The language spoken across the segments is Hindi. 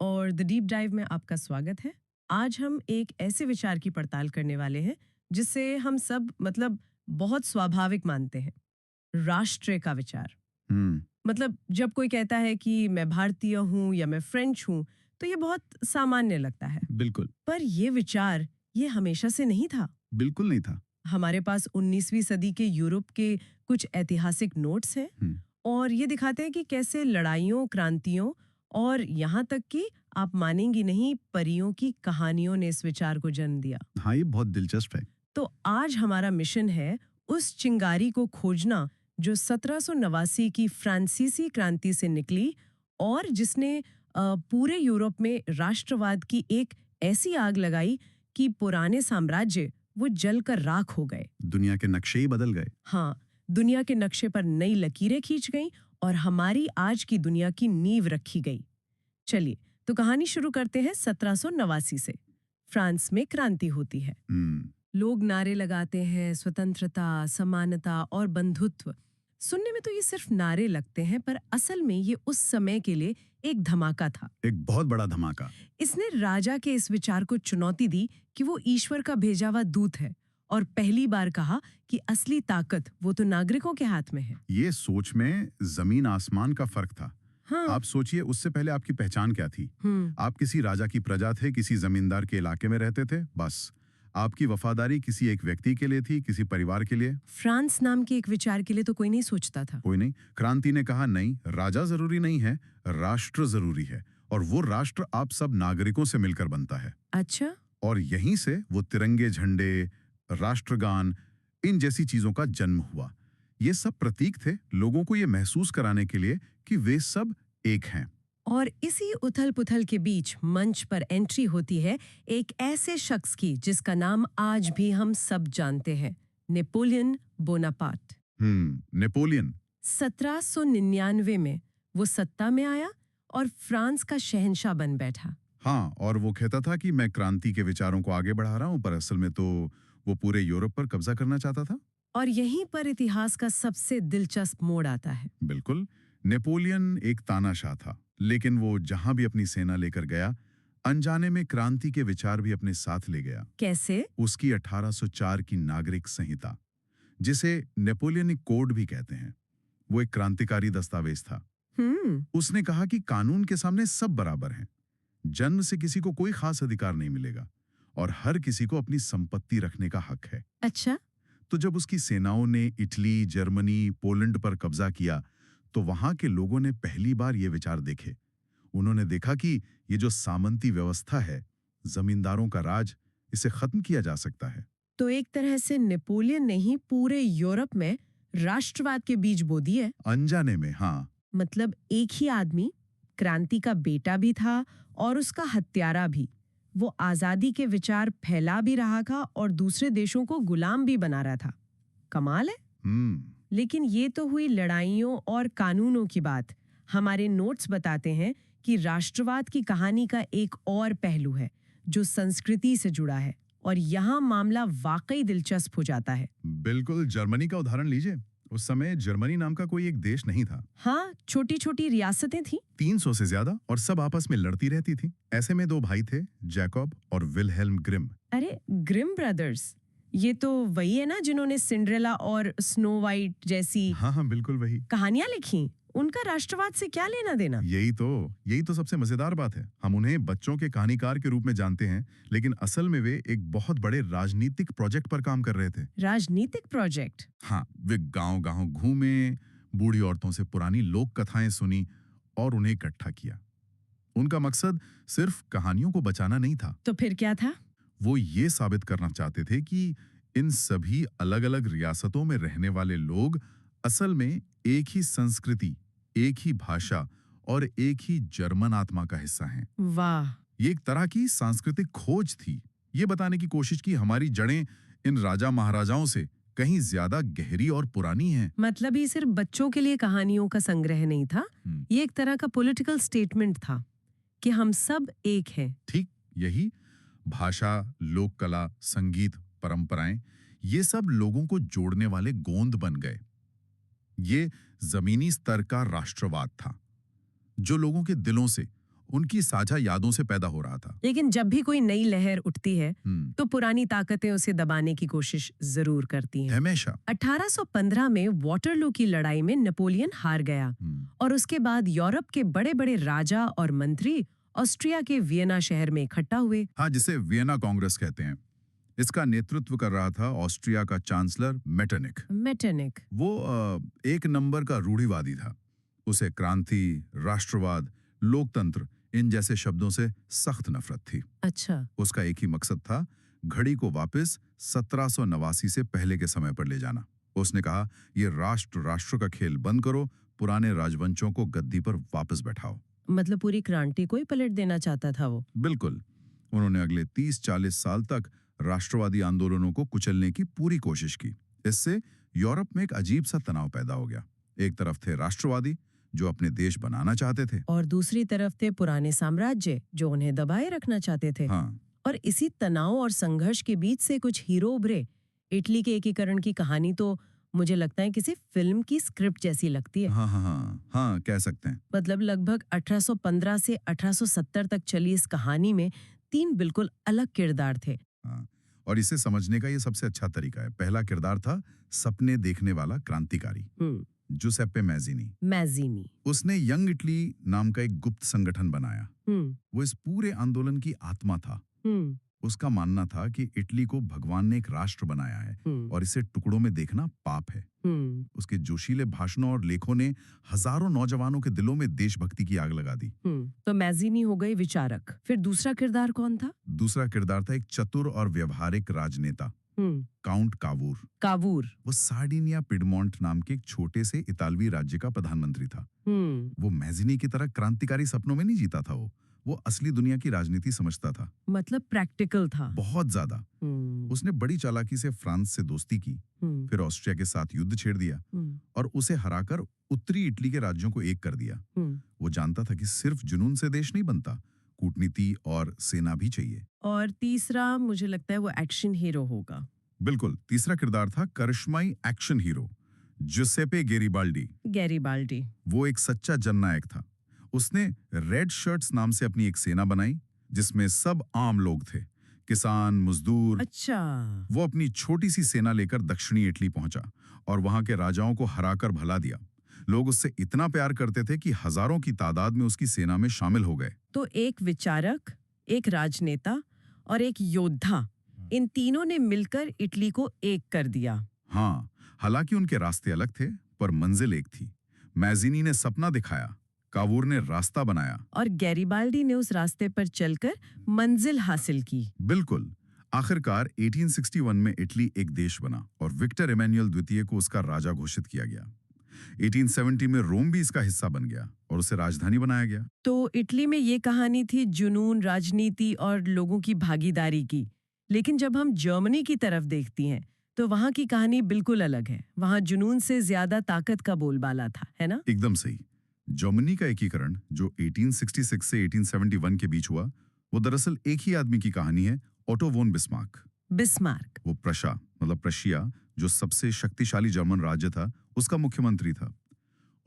और द डीप डाइव में आपका स्वागत है। आज हम एक ऐसे विचार की पड़ताल करने वाले हैं जिसे हम सब बहुत स्वाभाविक मानते हैं, राष्ट्र का विचार। हम्म। जब कोई कहता है कि मैं भारतीय हूँ या मैं फ्रेंच हूँ, तो ये बहुत सामान्य लगता है। बिल्कुल। पर ये विचार ये हमेशा से नहीं था। बिल्कुल नहीं था। हमारे पास 19वीं सदी के यूरोप के कुछ ऐतिहासिक नोट्स हैं हम्म। और ये दिखाते हैं कि कैसे लड़ाइयों, क्रांतियों और यहाँ तक कि आप मानेंगी नहीं, परियों की कहानियों ने इस विचार को जन्म दिया। हाँ, ये बहुत दिलचस्प है। तो आज हमारा मिशन है उस चिंगारी को खोजना जो 1789 की फ्रांसीसी क्रांति से निकली और जिसने पूरे यूरोप में राष्ट्रवाद की एक ऐसी आग लगाई कि पुराने साम्राज्य वो जलकर राख हो गए। दुनिया के नक्शे ही बदल गए। हाँ, दुनिया के नक्शे पर नई लकीरें खींच गईं और हमारी आज की दुनिया की नींव रखी गई। चलिए, तो कहानी शुरू करते हैं 1789 से। फ्रांस में क्रांति होती है। लोग नारे लगाते हैं, स्वतंत्रता, समानता और बंधुत्व। सुनने में तो ये सिर्फ नारे लगते हैं, पर असल में ये उस समय के लिए एक धमाका था। एक बहुत बड़ा धमाका। इसने राजा के इस विचार को चुनौती दी कि वो ईश्वर का भेजा हुआ दूत है और पहली बार कहा कि असली ताकत वो तो नागरिकों के हाथ में है। ये सोच में जमीन आसमान का फर्क था। हाँ। आप सोचिए, उससे पहले आपकी पहचान क्या थी? आप किसी राजा की प्रजा थे, किसी जमींदार के इलाके में रहते थे, बस। आपकी वफादारी किसी एक व्यक्ति के लिए थी, किसी परिवार के लिए। फ्रांस नाम के एक विचार के लिए तो कोई नहीं सोचता था। कोई नहीं। क्रांति ने कहा, नहीं, राजा जरूरी नहीं है, राष्ट्र जरूरी है, और वो राष्ट्र आप सब नागरिकों से मिलकर बनता है। अच्छा। और यहीं से वो तिरंगे झंडे, राष्ट्रगान, इन जैसी चीजों का जन्म हुआ। ये सब प्रतीक थे लोगों को ये महसूस कराने के लिए कि वे सब एक हैं। और इसी उथल पुथल के बीच मंच पर एंट्री होती है एक ऐसे शख्स की जिसका नाम आज भी हम सब जानते हैं, नेपोलियन बोनापार्ट। नेपोलियन। 1799 में वो सत्ता में आया और फ्रांस का शहंशाह बन बैठा। हाँ, और वो कहता था कि मैं क्रांति के विचारों को आगे बढ़ा रहा हूँ, पर असल में तो वो पूरे यूरोप पर कब्जा करना चाहता था। और यहीं पर इतिहास का सबसे दिलचस्प मोड़ आता है। बिल्कुल। नेपोलियन एक तानाशाह था, लेकिन वो जहां भी अपनी सेना लेकर गया, अनजाने में क्रांति के विचार भी अपने साथ ले गया। कैसे? उसकी 1804 की नागरिक संहिता, जिसे नेपोलियनिक कोड भी कहते हैं, वो एक क्रांतिकारी दस्तावेज था। उसने कहा कि कानून के सामने सब बराबर हैं, जन्म से किसी को कोई खास अधिकार नहीं मिलेगा और हर किसी को अपनी संपत्ति रखने का हक है। अच्छा। तो जब उसकी सेनाओं ने इटली, जर्मनी, पोलैंड पर कब्जा किया, तो वहां के लोगों ने पहली बार ये विचार देखे। उन्होंने देखा कि ये जो सामंती व्यवस्था है, जमींदारों का राज, इसे खत्म किया जा सकता है। तो एक तरह से नेपोलियन ने ही पूरे यूरोप में राष्ट्रवाद के बीज बो दिए। अनजाने में, हाँ। एक ही आदमी क्रांति का बेटा भी था और उसका हत्यारा भी। वो आजादी के विचार फैला भी रहा था और दूसरे देशों को गुलाम भी बना रहा था। कमाल है। लेकिन ये तो हुई लड़ाइयों और कानूनों की बात। हमारे नोट्स बताते हैं कि राष्ट्रवाद की कहानी का एक और पहलू है जो संस्कृति से जुड़ा है, और यहाँ मामला वाकई दिलचस्प हो जाता है। बिल्कुल। जर्मनी का उदाहरण लीजिए। उस समय जर्मनी नाम का कोई एक देश नहीं था। हाँ, छोटी छोटी रियासतें थीं। 300 से ज्यादा, और सब आपस में लड़ती रहती थी। ऐसे में दो भाई थे, जैकब और विलहेल्म ग्रिम। अरे, ग्रिम ब्रदर्स, ये तो वही है ना जिन्होंने सिंड्रेला और स्नो वाइट जैसी हाँ, बिल्कुल वही कहानियां लिखी। उनका राष्ट्रवाद से क्या लेना देना? यही तो सबसे मजेदार बात है। हम उन्हें बच्चों के कहानीकार के रूप में जानते हैं, लेकिन असल में वे एक बहुत बड़े राजनीतिक प्रोजेक्ट पर काम कर रहे थे। राजनीतिक प्रोजेक्ट? हाँ, वे गांव-गांव घूमे, बूढ़ी औरतों से पुरानी लोक कथाएं सुनी और उन्हें इकट्ठा किया। उनका मकसद सिर्फ कहानियों को बचाना नहीं था। तो फिर क्या था? वो ये साबित करना चाहते थे कि इन सभी अलग-अलग रियासतों में रहने वाले लोग असल में एक ही संस्कृति, एक ही भाषा और एक ही जर्मन आत्मा का हिस्सा हैं। वाह! ये एक तरह की सांस्कृतिक खोज थी। ये बताने की कोशिश की हमारी जड़ें इन राजा महाराजाओं से कहीं ज्यादा गहरी और पुरानी हैं। ये सिर्फ बच्चों के लिए कहानियों का संग्रह नहीं था, ये एक तरह का पॉलिटिकल स्टेटमेंट था कि हम सब एक हैं। ठीक यही। भाषा, लोक कला, संगीत, परंपराएं, ये सब लोगों को जोड़ने वाले गोंद बन गए। ये जमीनी स्तर का राष्ट्रवाद था जो लोगों के दिलों से, उनकी साझा यादों से पैदा हो रहा था। लेकिन जब भी कोई नई लहर उठती है हम्म, तो पुरानी ताकतें उसे दबाने की कोशिश जरूर करती हैं। हमेशा। 1815 में वाटरलू की लड़ाई में नेपोलियन हार गया हम्म, और उसके बाद यूरोप के बड़े-बड़े राजा और मंत्री ऑस्ट्रिया के वियना शहर में इकट्ठा हुए। हाँ, जिसे वियना कांग्रेस कहते हैं। इसका नेतृत्व कर रहा था ऑस्ट्रिया का चांसलर मेटरनिक। मेटरनिक। वो एक नंबर का रूढ़िवादी था। उसे क्रांति, राष्ट्रवाद, लोकतंत्र इन जैसे शब्दों से सख्त नफरत थी। अच्छा। उसका एक ही मकसद था, घड़ी को वापस 1789 से पहले के समय पर ले जाना। उसने कहा, ये राष्ट्र का खेल बंद करो, पुराने राजवंशों को गद्दी पर वापस बैठाओ। मतलब पूरी क्रांति को ही पलट देना चाहता था वो। बिल्कुल। उन्होंने अगले 30-40 साल तक राष्ट्रवादी आंदोलनों को कुचलने की पूरी कोशिश की। इससे यूरोप में एक अजीब सा तनाव पैदा हो गया। एक तरफ थे राष्ट्रवादी जो अपने देश बनाना चाहते थे, और दूसरी तरफ थे पुराने साम्राज्य जो उन्हें दबाए रखना चाहते थे। हाँ, और इसी तनाव और संघर्ष के बीच से कुछ हीरो उभरे। इटली के एकीकरण की कहानी तो मुझे लगता है किसी फिल्म की स्क्रिप्ट जैसी लगती है। हाँ, हाँ, हाँ, हाँ, कह सकते हैं। मतलब लगभग 1815 से 1870 तक चली इस कहानी में 3 बिल्कुल अलग किरदार थे। हाँ, और इसे समझने का ये सबसे अच्छा तरीका है। पहला किरदार था सपने देखने वाला क्रांतिकारी, जुसेप्पे मैज़िनी। मैज़िनी। उसने यंग इटली नाम का एक गुप्त संगठन बनाया। वो इस पूरे आंदोलन की आत्मा था। उसका मानना था कि इटली को भगवान ने एक राष्ट्र बनाया है और इसे टुकड़ों में देखना पाप है। उसके जोशीले भाषणों और लेखों ने हजारों नौजवानों के दिलों में देशभक्ति की आग लगा दी। तो मैज़िनी हो गई विचारक। फिर दूसरा किरदार कौन था? दूसरा किरदार था एक चतुर और व्यवहारिक राजनेता, काउंट कावूर। कावूर। वो सार्डिनिया पिडमोंट नाम के एक छोटे से इतालवी राज्य का प्रधानमंत्री था। वो मैज़िनी की तरह क्रांतिकारी सपनों में नहीं जीता था। वो असली दुनिया की राजनीति समझता था। मतलब प्रैक्टिकल था। बहुत ज्यादा। उसने बड़ी चालाकी से फ्रांस से दोस्ती की, फिर ऑस्ट्रिया के साथ युद्ध छेड़ दिया और उसे हराकर उत्तरी इटली के राज्यों को एक कर दिया। वो जानता था कि सिर्फ जुनून से देश नहीं बनता, कूटनीति और सेना भी चाहिए। और तीसरा मुझे लगता है वो एक्शन हीरो होगा। बिल्कुल। तीसरा किरदार था करिश्माई action hero, Giuseppe Garibaldi. Garibaldi. वो एक सच्चा जननायक था। उसने रेड शर्ट्स नाम से अपनी एक सेना बनाई जिसमें सब आम लोग थे, किसान, मजदूर। अच्छा। वो अपनी छोटी सी सेना लेकर दक्षिणी इटली पहुंचा और वहां के राजाओं को हराकर भला दिया। लोग उससे इतना प्यार करते थे कि हजारों की तादाद में उसकी सेना में शामिल हो गए। तो एक विचारक, एक राजनेता और एक योद्धा, इन तीनों ने मिलकर इटली को एक कर दिया। हाँ, हालांकि उनके रास्ते अलग थे पर मंजिल एक थी। मैज़िनी ने सपना दिखाया, कावूर ने रास्ता बनाया और गैरिबाल्डी ने उस रास्ते पर चलकर मंजिल हासिल की। बिल्कुल। आखिरकार 1861 में इटली एक देश बना और विक्टर इमैनुअल द्वितीय को उसका राजा घोषित किया गया। 1870 में रोम भी इसका हिस्सा बन गया और उसे राजधानी बनाया गया। तो इटली में ये कहानी थी जुनून, राजनीति और लोगों की भागीदारी की। लेकिन जब हम जर्मनी की तरफ देखती हैं तो वहाँ की कहानी बिल्कुल अलग है। वहाँ जुनून से ज्यादा ताकत का बोलबाला था, है ना? एकदम सही। जर्मनी का एकीकरण जो 1866 से 1871 के बीच हुआ, वो दरअसल एक ही आदमी की कहानी है, ओटो वोन बिस्मार्क। बिस्मार्क। वो प्रशिया जो सबसे शक्तिशाली जर्मन राज्य था, उसका मुख्यमंत्री था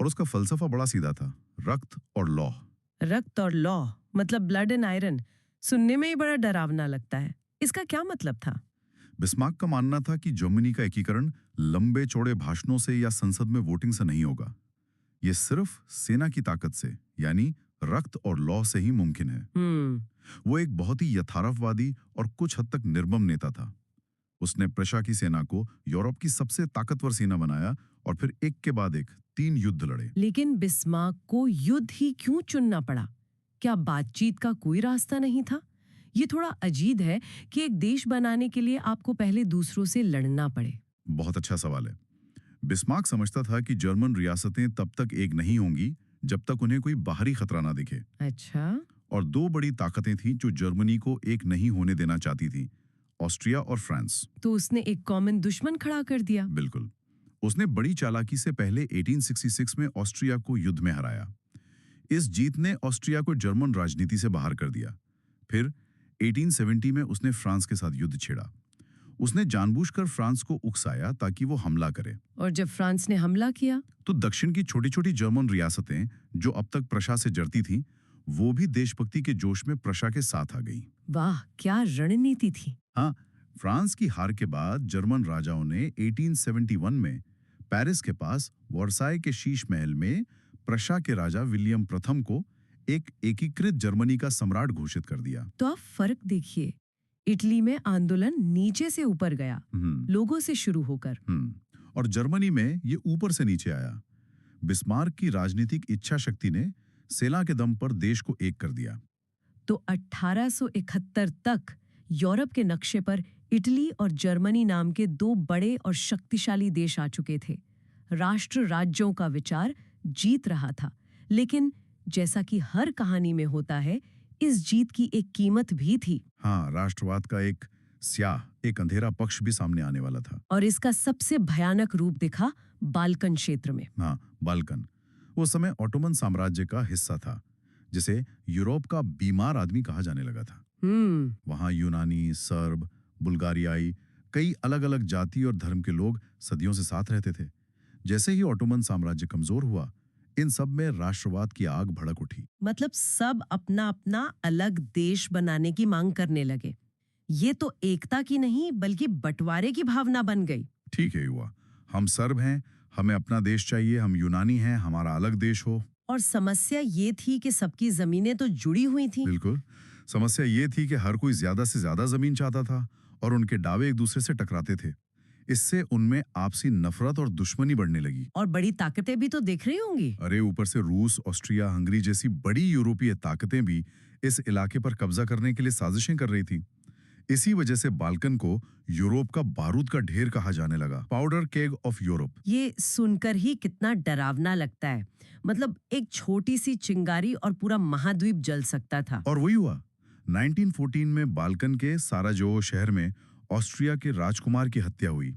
और उसका फलसफा बड़ा सीधा था, रक्त और लौ। रक्त और लौ मतलब ब्लड एंड आयरन। सुनने में ही बड़ा डरावना लगता है। इसका क्या मतलब था? बिस्मार्क का मानना था कि जर्मनी का एकीकरण लंबे चौड़े भाषणों से या संसद में वोटिंग से नहीं होगा। ये सिर्फ सेना की ताकत से, यानी रक्त और लौ से ही मुमकिन है। वो एक बहुत ही यथार्थवादी और कुछ हद तक निर्मम नेता था। उसने प्रशा की सेना को यूरोप की सबसे ताकतवर सेना बनाया और फिर एक के बाद एक 3 युद्ध लड़े। लेकिन बिस्मार्क को युद्ध ही क्यों चुनना पड़ा? क्या बातचीत का कोई रास्ता नहीं था? ये थोड़ा अजीब है कि एक देश बनाने के लिए आपको पहले दूसरों से लड़ना पड़े। बहुत अच्छा सवाल है। बिस्मार्क समझता था कि जर्मन रियासतें तब तक एक नहीं होंगी जब तक उन्हें कोई बाहरी खतरा ना दिखे। अच्छा। और 2 बड़ी ताकतें थीं जो जर्मनी को एक नहीं होने देना चाहती थीं, ऑस्ट्रिया और फ्रांस। तो उसने एक कॉमन दुश्मन खड़ा कर दिया। बिल्कुल। उसने बड़ी चालाकी से पहले 1866 में ऑस्ट्रिया को युद्ध में हराया। इस जीत ने ऑस्ट्रिया को जर्मन राजनीति से बाहर कर दिया। फिर 1870 में उसने फ्रांस के साथ युद्ध छेड़ा। उसने जानबूझकर फ्रांस को उकसाया ताकि वो हमला करे। और जब फ्रांस ने हमला किया तो दक्षिण की छोटी-छोटी जर्मन रियासतें जो अब तक प्रशा से जड़ती थीं, वो भी देशभक्ति के जोश में प्रशा के साथ आ गई। वाह, क्या रणनीति थी। हाँ, फ्रांस की हार के बाद जर्मन राजाओं ने 1871 में पेरिस के पास वर्साई के शीश महल में प्रशा के राजा विलियम प्रथम को एक एकीकृत जर्मनी का सम्राट घोषित कर दिया। तो आप फर्क देखिए, इटली में आंदोलन नीचे से ऊपर गया, लोगों से शुरू होकर। और जर्मनी में ये ऊपर से नीचे आया। बिस्मार्क की राजनीतिक इच्छा शक्ति ने सेना के दम पर देश को एक कर दिया। तो 1871 तक यूरोप के नक्शे पर इटली और जर्मनी नाम के दो बड़े और शक्तिशाली देश आ चुके थे। राष्ट्र राज्यों का विचार जीत रहा था, लेकिन जैसा कि हर कहानी में होता है, इस जीत की एक कीमत भी थी। हाँ, राष्ट्रवाद का एक अंधेरा पक्ष भी सामने आने वाला था। और इसका सबसे भयानक रूप दिखा बाल्कन क्षेत्र में। हाँ, बाल्कन वो समय ऑटोमन साम्राज्य का हिस्सा था, जिसे यूरोप का बीमार आदमी कहा जाने लगा था। वहां यूनानी, सर्ब, बुल्गारियाई, कई अलग अलग जाति और धर्म के लोग सदियों से साथ रहते थे। जैसे ही ऑटोमन साम्राज्य कमजोर हुआ, इन सब में राष्ट्रवाद की आग भड़क उठी। मतलब सब अपना अपना अलग देश बनाने की मांग करने लगे। ये तो एकता की नहीं, बल्कि बंटवारे की भावना बन गई। ठीक है युवा, हम सर्ब हैं, हमें अपना देश चाहिए, हम यूनानी हैं, हमारा अलग देश हो। और समस्या ये थी कि सबकी जमीनें तो जुड़ी हुई थी। बिल्कुल, समस्या ये थी कि हर कोई ज्यादा से ज्यादा जमीन चाहता था और उनके दावे एक दूसरे से टकराते थे। इससे उनमें आपसी नफरत और दुश्मनी बढ़ने लगी। और बड़ी ताकतें भी तो देख रही होंगी। अरे ऊपर से रूस, ऑस्ट्रिया, हंगरी जैसी बड़ी यूरोपीय ताकतें भी इस इलाके पर कब्जा करने के लिए साजिशें कर रही थी। इसी वजह से बाल्कन को यूरोप का बारूद का ढेर कहा जाने लगा, पाउडर केग ऑफ यूरोप। ये सुनकर ही कितना डरावना लगता है। मतलब एक छोटी सी चिंगारी और पूरा महाद्वीप जल सकता था। और वही हुआ। 1914 में बाल्कन के साराजेवो शहर में ऑस्ट्रिया के राजकुमार की हत्या हुई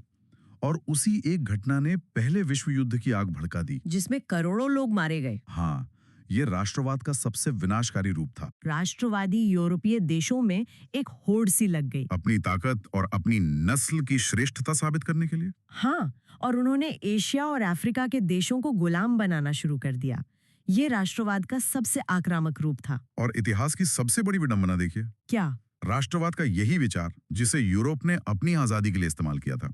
और उसी एक घटना ने पहले विश्व युद्ध की आग भड़का दी, जिसमें करोड़ों लोग मारे गए। हाँ, ये राष्ट्रवाद का सबसे विनाशकारी रूप था। राष्ट्रवादी यूरोपीय देशों में एक होड़ सी लग गई, अपनी ताकत और अपनी नस्ल की श्रेष्ठता साबित करने के लिए। हाँ, और उन्होंने एशिया और अफ्रीका के देशों को गुलाम बनाना शुरू कर दिया। ये राष्ट्रवाद का सबसे आक्रामक रूप था। और इतिहास की सबसे बड़ी विडंबना देखिए। क्या? राष्ट्रवाद का यही विचार, जिसे यूरोप ने अपनी आजादी के लिए इस्तेमाल किया था,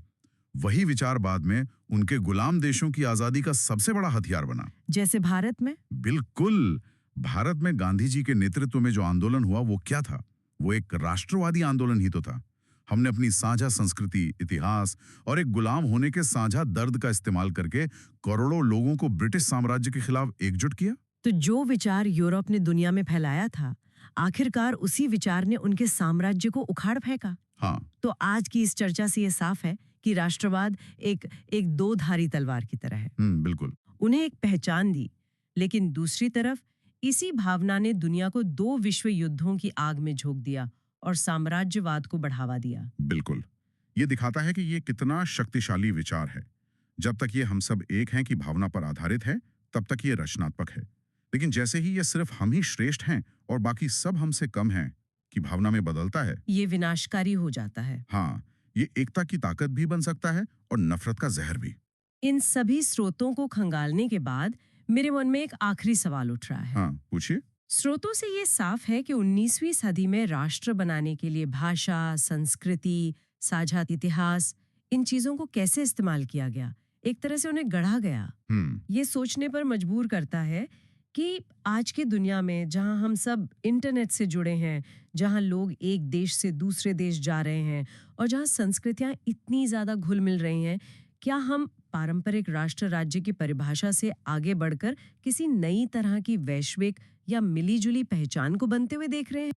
वही विचार बाद में उनके गुलाम देशों की आजादी का सबसे बड़ा हथियार बना। जैसे भारत में? बिल्कुल। भारत में गांधी जी के नेतृत्व में जो आंदोलन हुआ, वो क्या था? वो एक राष्ट्रवादी आंदोलन ही तो था। हमने अपनी साझा संस्कृति, इतिहास और एक गुलाम होने के साझा दर्द का इस्तेमाल करके करोड़ों लोगों को ब्रिटिश साम्राज्य के खिलाफ एकजुट किया। तो जो विचार यूरोप ने दुनिया में फैलाया था, आखिरकार उसी विचार ने उनके साम्राज्य को उखाड़ फेंका। हाँ। तो आज की इस चर्चा से ये साफ है कि राष्ट्रवाद एक दो धारी तलवार की तरह है। बिल्कुल। उन्हें एक पहचान दी, लेकिन दूसरी तरफ इसी भावना ने दुनिया को दो विश्व युद्धों की आग में झोंक दिया और साम्राज्यवाद को बढ़ावा दिया। बिल्कुल। ये दिखाता है कि ये कितना शक्तिशाली विचार है। जब तक ये हम सब एक हैं की भावना पर आधारित है, तब तक ये रचनात्मक है। लेकिन जैसे ही ये सिर्फ हम ही श्रेष्ठ हैं और बाकी सब हमसे कम हैं की भावना में बदलता है, ये विनाशकारी हो जाता है। हाँ, ये एकता की ताकत भी बन सकता है और नफरत का जहर भी। इन सभी स्रोतों को खंगालने के बाद मेरे मन में एक आखिरी सवाल उठ रहा है। हाँ, पूछिए। स्रोतों से ये साफ है कि 19वीं सदी में राष्ट्र बनाने के लिए भाषा, संस्कृति, साझा इतिहास, इन चीजों को कैसे इस्तेमाल किया गया, एक तरह से उन्हें गढ़ा गया। ये सोचने पर मजबूर करता है कि आज की दुनिया में जहां हम सब इंटरनेट से जुड़े हैं, जहां लोग एक देश से दूसरे देश जा रहे हैं और जहां संस्कृतियां इतनी ज्यादा घुल मिल रही हैं, क्या हम पारंपरिक राष्ट्र राज्य की परिभाषा से आगे बढ़कर किसी नई तरह की वैश्विक या मिलीजुली पहचान को बनते हुए देख रहे हैं?